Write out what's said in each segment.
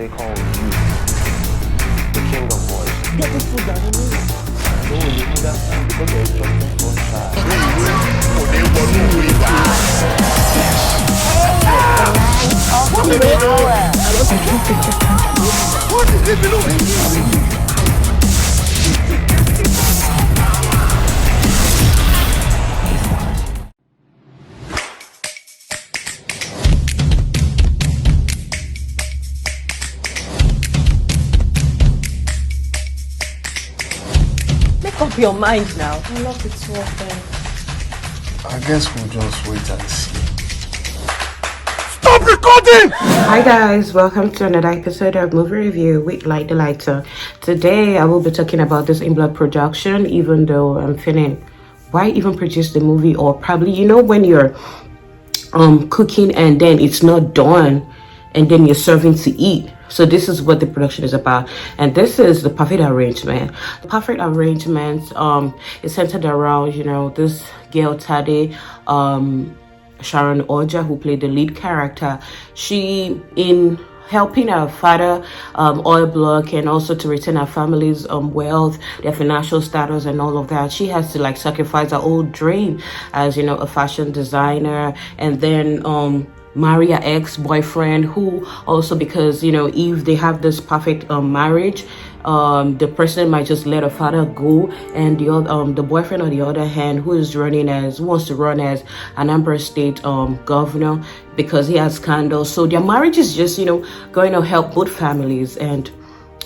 They call you the king of boys. Get the food down in me. No, you understand because you're just a first child. What is it below? Make up your mind now. I love the two of them. I guess we'll just wait and see. Stop recording! Hi guys, welcome to another episode of Movie Review with Light the Lighter. Today I will be talking about this In Blood production, even though I'm feeling why even produce the movie, or probably when you're cooking and then it's not done and then you're serving to eat. So this is what the production is about, and this is the perfect arrangement. The perfect arrangement is centered around this girl Tade, Sharon Ooja, who played the lead character. She, in helping her father oil block and also to retain her family's wealth, their financial status and all of that, she has to sacrifice her old dream as a fashion designer, and then marry her ex-boyfriend, who also, because if they have this perfect marriage, the person might just let her father go, and the boyfriend on the other hand, who wants to run as Anambra State governor because he has scandals. So their marriage is just going to help both families, and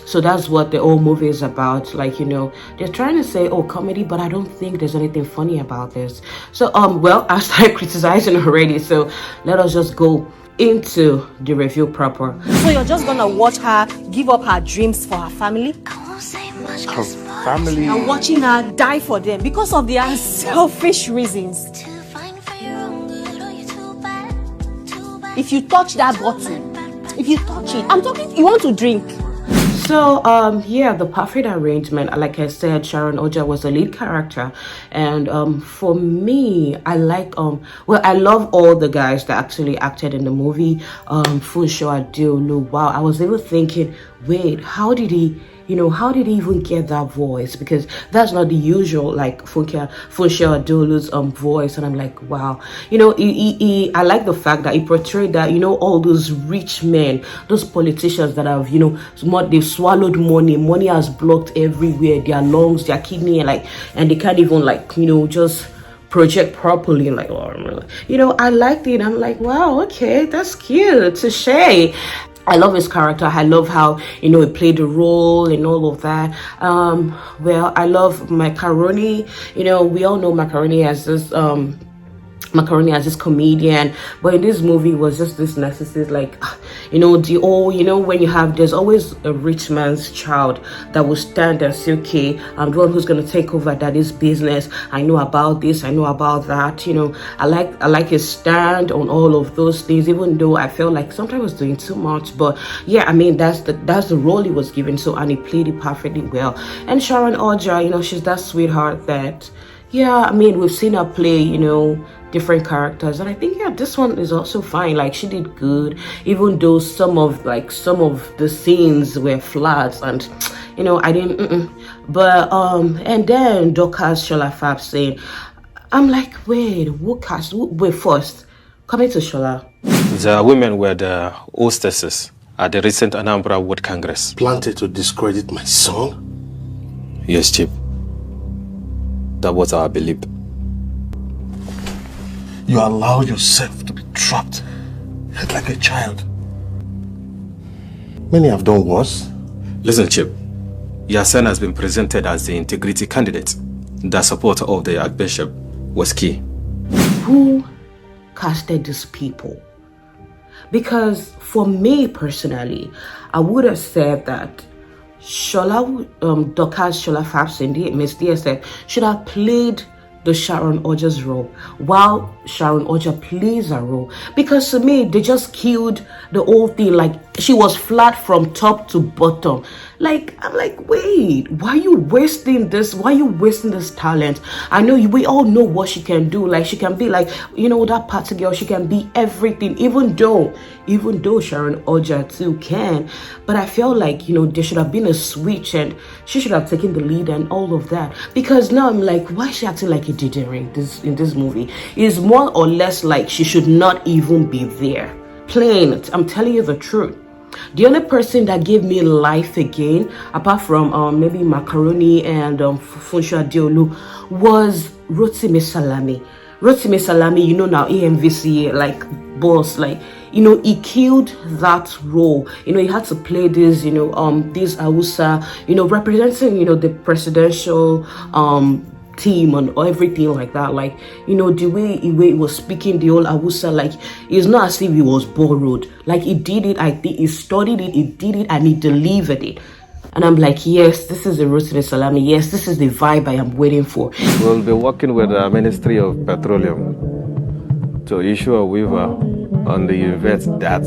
so that's what the whole movie is about. They're trying to say, comedy, but I don't think there's anything funny about this. So, well, I started criticizing already. So let us just go into the review proper. So you're just gonna watch her give up her dreams for her family? Her family. And watching her die for them because of their selfish reasons. If you touch that bottle, if you touch it, I'm talking, you want to drink. So, the perfect arrangement, like I said, Sharon Ooja was the lead character. And for me, I like, I love all the guys that actually acted in the movie. Funsho Adeolu, wow, I was even thinking, wait, how did he even get that voice? Because that's not the usual, Funsho Adeolu's voice. And I'm like, wow. I like the fact that he portrayed that, all those rich men, those politicians that have, they've swallowed money. Money has blocked everywhere, their lungs, their kidney, and they can't even, just project properly. I liked it. I'm like, wow, okay, that's cute. Touche. I love his character. I love how, he played the role and all of that. I love Macaroni. We all know Macaroni as this comedian, but in this movie it was just this narcissist, when you have, there's always a rich man's child that will stand and say, okay, I'm the one who's going to take over daddy's business. I know about this, I know about that. I like his stand on all of those things, even though I felt like sometimes I was doing too much. But yeah, that's the role he was given. So, and he played it perfectly well. And Sharon Ooja, she's that sweetheart that, we've seen her play, different characters, and I think this one is also fine. She did good, even though some of the scenes were flat, and I didn't but and then Dorcas Shola Fab saying, I'm like, wait, wait first, coming to Shola. The women were the hostesses at the recent Anambra World Congress. Planted to discredit my son? Yes, Chief. That was our belief. You allowed yourself to be trapped, hurt like a child. Many have done worse. Listen, Chip. Your son has been presented as the integrity candidate. The support of the Archbishop was key. Who casted these people? Because for me personally, I would have said that Dorcas Shola Fabs, Miss DSF, should have played the Sharon Ooja's role while Sharon Ooja plays her role, because to me they just killed the whole thing. she was flat from top to bottom. Like, I'm like, wait, why are you wasting this? Why are you wasting this talent? I know we all know what she can do. Like, she can be like, you know, that party girl. She can be everything, even though Sharon Ooja too can. But I feel like, you know, there should have been a switch and she should have taken the lead and all of that. Because now I'm like, why is she acting like a degenerate in this movie? It's more or less like she should not even be there. Plain, I'm telling you the truth. The only person that gave me life again, apart from maybe Macaroni and Funsho Diolu, was Rotimi Salami. Rotimi Salami, you know, now AMVC, like, boss, like, you know, he killed that role. You know, he had to play this, you know, this Hausa, you know, representing, you know, the presidential team and everything like that. Like, you know, the way he was speaking the whole Hausa, like, it's not as if he was borrowed. Like, he did it, I think he studied it, he did it, and he delivered it. And I'm like, yes, this is the Rotimi Salami. Yes, this is the vibe I am waiting for. We'll be working with the Ministry of Petroleum to issue a waiver on the event that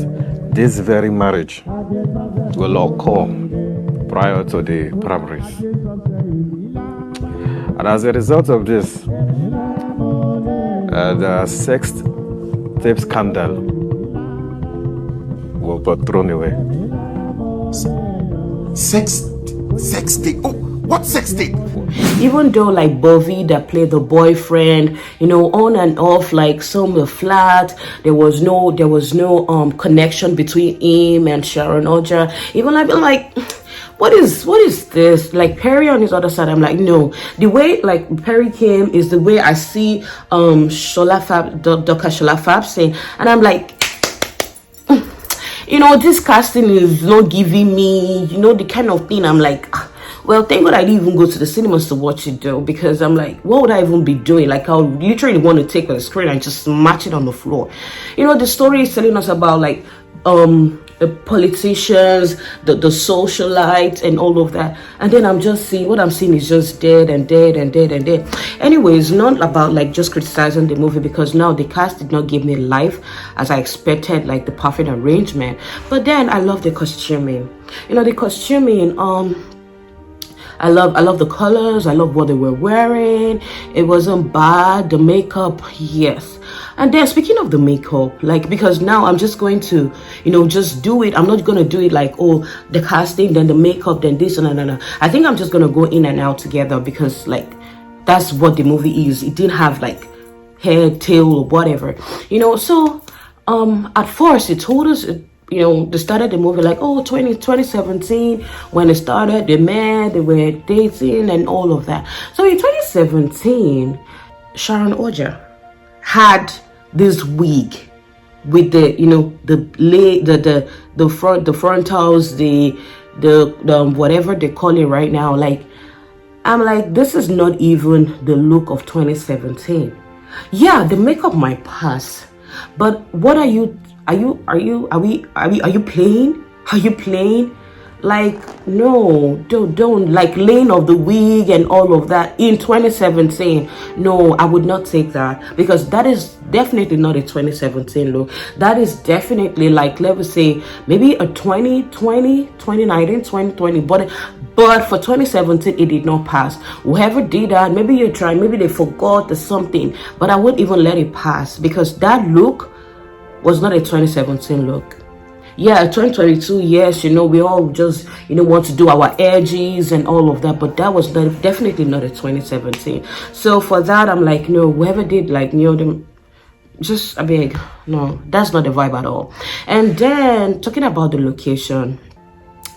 this very marriage will occur prior to the primaries. And as a result of this, the sex tape scandal will be thrown away. Sex tape? Oh, what sex tape? Even though like Bovi that played the boyfriend, you know, on and off, like some were flat, there was no connection between him and Sharon Ooja. Even I've been like, what is this? Like Perry on his other side, I'm like, no. The way like Perry came is the way I see Dr. Shola Fab saying, and I'm like, you know, this casting is not giving me, you know, the kind of thing. I'm like, well, thank God I didn't even go to the cinemas to watch it though, because I'm like, what would I even be doing? Like, I would literally want to take a screen and just smash it on the floor. You know, the story is telling us about like the politicians, the socialites and all of that, and then I'm just seeing what I'm seeing is just dead and dead and dead and dead. Anyways, not about like just criticizing the movie, because now the cast did not give me life as I expected, like the perfect arrangement. But then I love the costuming. You know, the costuming, I love the colors. I love what they were wearing. It wasn't bad. The makeup, yes. And then speaking of the makeup, like, because now I'm just going to, you know, just do it. I'm not going to do it like, oh, the casting, then the makeup, then this, and I think I'm just going to go in and out together, because like, that's what the movie is. It didn't have like hair, tail, or whatever, you know. So at first it told us, you know, they started the movie like, oh, 2017, when it started, they met, they were dating and all of that. So in 2017, Sharon Ooja had this wig with the, you know, the frontals, the whatever they call it right now. Like, I'm like, this is not even the look of 2017. Yeah, the makeup might pass, but what are you playing? Are you playing? Like, no, don't like lane of the wig and all of that in 2017. No, I would not take that, because that is definitely not a 2017 look. That is definitely like, let me say, maybe a 2020, 2019, 2020, but for 2017 it did not pass. Whoever did that, maybe you tried, maybe they forgot or something, but I wouldn't even let it pass, because that look was not a 2017 look. Yeah, 2022, yes, you know, we all just, you know, want to do our edges and all of that, but that was definitely not a 2017. So for that, I'm like, no, whoever did, like, you know, them, just a big, no, that's not the vibe at all. And then talking about the location,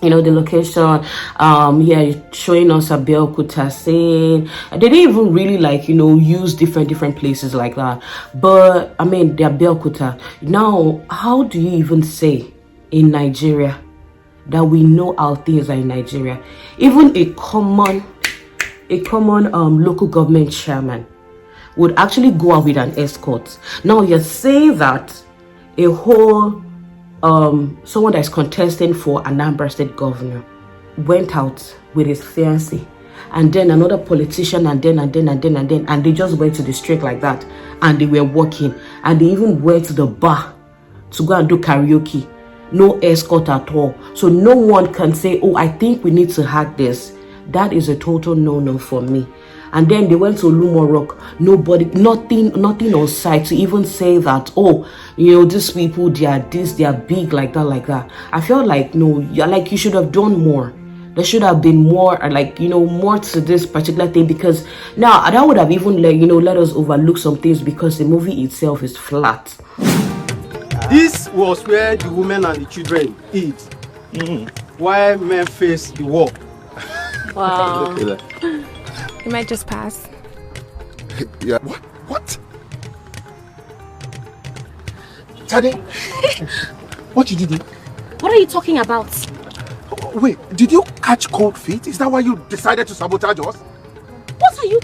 you know, the location, yeah, showing us Abeokuta scene. They didn't even really like, you know, use different places like that. But I mean, the Abeokuta. Now, how do you even say in Nigeria that we know how things are in Nigeria? Even a common local government chairman would actually go out with an escort. Now you're saying that a whole someone that is contesting for Anambra State governor went out with his fiancée, and then another politician, and they just went to the street like that, and they were walking, and they even went to the bar to go and do karaoke. no escort at all. So no one can say, oh, I think we need to hack this. That is a total no-no for me. And then they went to Lumo Rock. Nobody, nothing on site to even say that, oh, these people, they are this, they are big, like that. I felt like, no, you should have done more. There should have been more, more to this particular thing, because now that would have even let us overlook some things, because the movie itself is flat. This was where the women and the children eat, while men face the war. Wow. You might just pass. Yeah. What? Tade, what did you do? What are you talking about? Wait, did you catch cold feet? Is that why you decided to sabotage us? What are you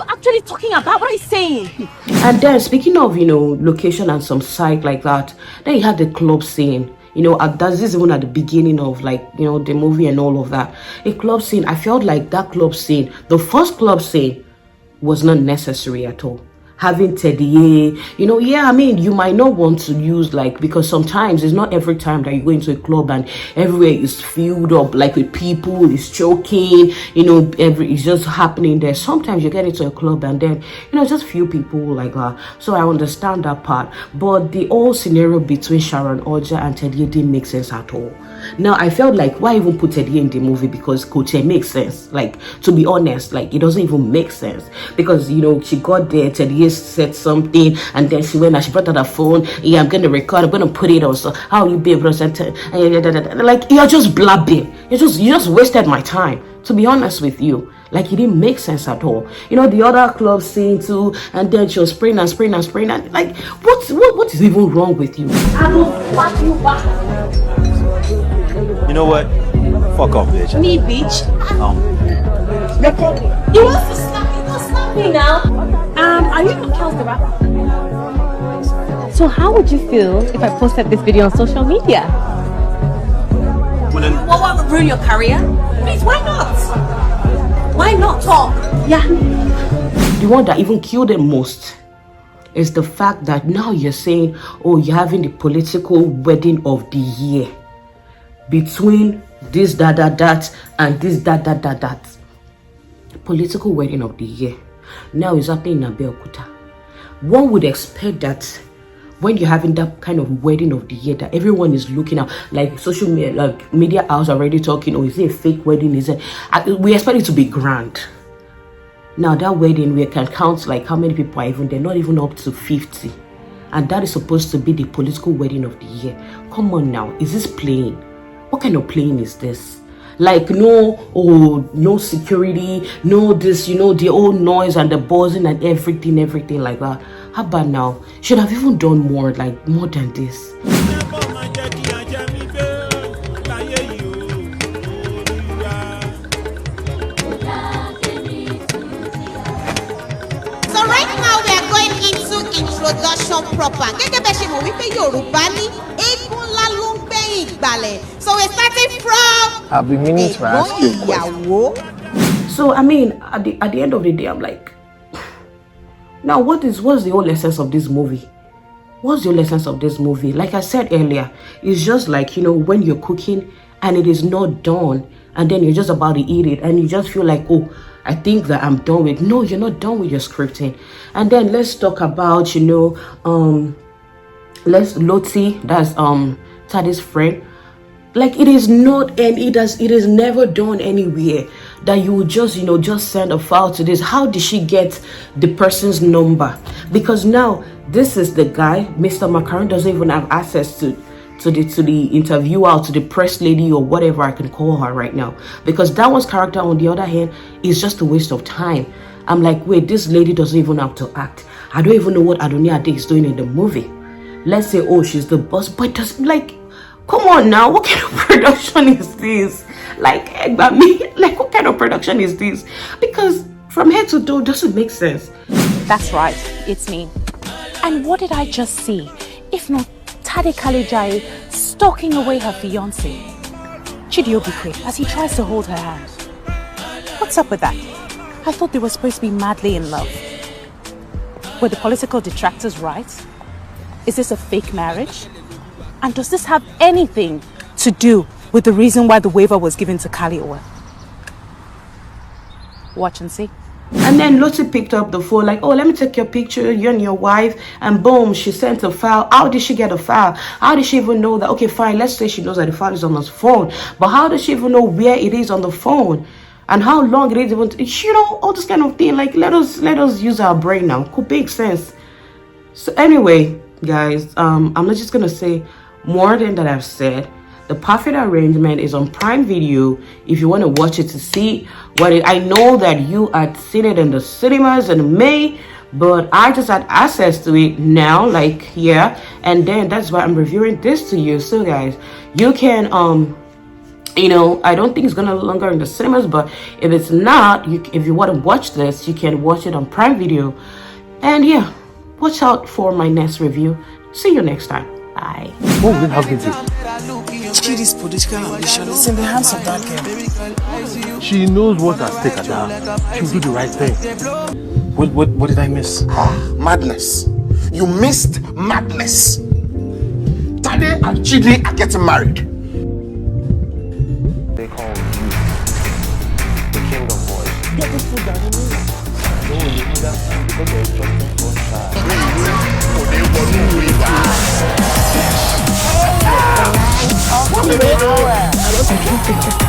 actually talking about? What are you saying? And then, speaking of, location and some site like that, then you had the club scene. This is even at the beginning of, the movie and all of that. A club scene, I felt like that club scene, the first club scene, was not necessary at all. Having Teddy, you might not want to use, because sometimes it's not every time that you go into a club and everywhere is filled up, with people, it's choking, it's just happening there. Sometimes you get into a club and then, just few people like that. So I understand that part. But the whole scenario between Sharon, Ooja, and Teddy didn't make sense at all. Now, I felt like, why even put Teddy in the movie? Because Coach makes sense. To be honest, it doesn't even make sense. Because, she got there, Teddy said something, and then she went and she brought out her phone. Yeah, I'm going to record, I'm going to put it on. So, how you be able to you're just blabbing. You just wasted my time, to be honest with you. It didn't make sense at all. The other club scene too, and then she was spraying and what is even wrong with you? I will slap you back. You know what? Fuck off, bitch. Me, bitch. You want to slap me now? Are you not Kels the rapper? So how would you feel if I posted this video on social media? Well, then, What would ruin your career? Please, why not? Why not talk? Yeah. The one that even killed them most is the fact that now you're saying, oh, you're having the political wedding of the year between this that and this that. Political wedding of the year now is happening in Abeokuta. One would expect that when you're having that kind of wedding of the year, that everyone is looking out, social media, media house already talking, oh, is it a fake wedding? We expect it to be grand. Now that wedding, we can count how many people are even there, not even up to 50. And that is supposed to be the political wedding of the year. Come on now, is this playing? What kind of playing is this? No security, no this, the old noise and the buzzing and everything like that. How about now? Should have even done more, more than this. Introduction proper. Gẹ́gẹ́ bẹ́ẹ̀ ṣe mọ̀ wípé Yorùbá ní eégún ńlá ló ń gbẹ̀yìn ìgbàlẹ̀. So we're starting from I've been meaning to ask you a question. ìyàwó. So at the end of the day, I'm like, now what's the whole essence of this movie? What's the whole essence of this movie? Like I said earlier, it's just when you're cooking and it is not done, and then you're just about to eat it, and you just feel like, oh, I think that I'm done with. No, you're not done with your scripting. And then let's talk about, Lottie, that's Tade's friend. It is not, and it is never done anywhere that you would just send a file to this. How did she get the person's number? Because now this is the guy, Mr. Macaron doesn't even have access to the interviewer, to the press lady, or whatever I can call her right now, because that one's character on the other hand is just a waste of time. I'm like, wait, this lady doesn't even have to act. I don't even know what Adonia Ade is doing in the movie. Let's say, oh, she's the boss, but come on now, what kind of production is this? What kind of production is this? Because from head to toe doesn't make sense. That's right, it's me. And what did I just see? If not Tade Kalejai stalking away her fiancé, Chidiobikwe, as he tries to hold her hand. What's up with that? I thought they were supposed to be madly in love. Were the political detractors right? Is this a fake marriage? And does this have anything to do with the reason why the waiver was given to Kaliowa? Watch and see. And then Lottie picked up the phone like, oh, let me take your picture, you and your wife. And boom, she sent a file. How did she get a file? How did she even know that? Okay, fine, let's say she knows that the file is on the phone. But how does she even know where it is on the phone? And how long it is even, you know, all this kind of thing. Like, let us use our brain now. Could make sense. So anyway, guys, I'm not just going to say more than that I've said. The Perfect Arrangement is on Prime Video if you want to watch it to see what it. I know that you had seen it in the cinemas in May, but I just had access to it now, like, yeah, and then that's why I'm reviewing this to you. So guys, you can you know, I don't think it's gonna longer in the cinemas, but if it's not, if you want to watch this, you can watch it on Prime Video. And yeah, watch out for my next review. See you next time. Bye. What will happen to you? Chidi's political ambition is in the hands of that girl. She knows what's at stake, Ada. She'll do the right thing. What did I miss? Madness. You missed madness. Tade and Chidi are getting married. They call you the king of boys. Get this food down in me. No, you understand because you're just for child. What do you know?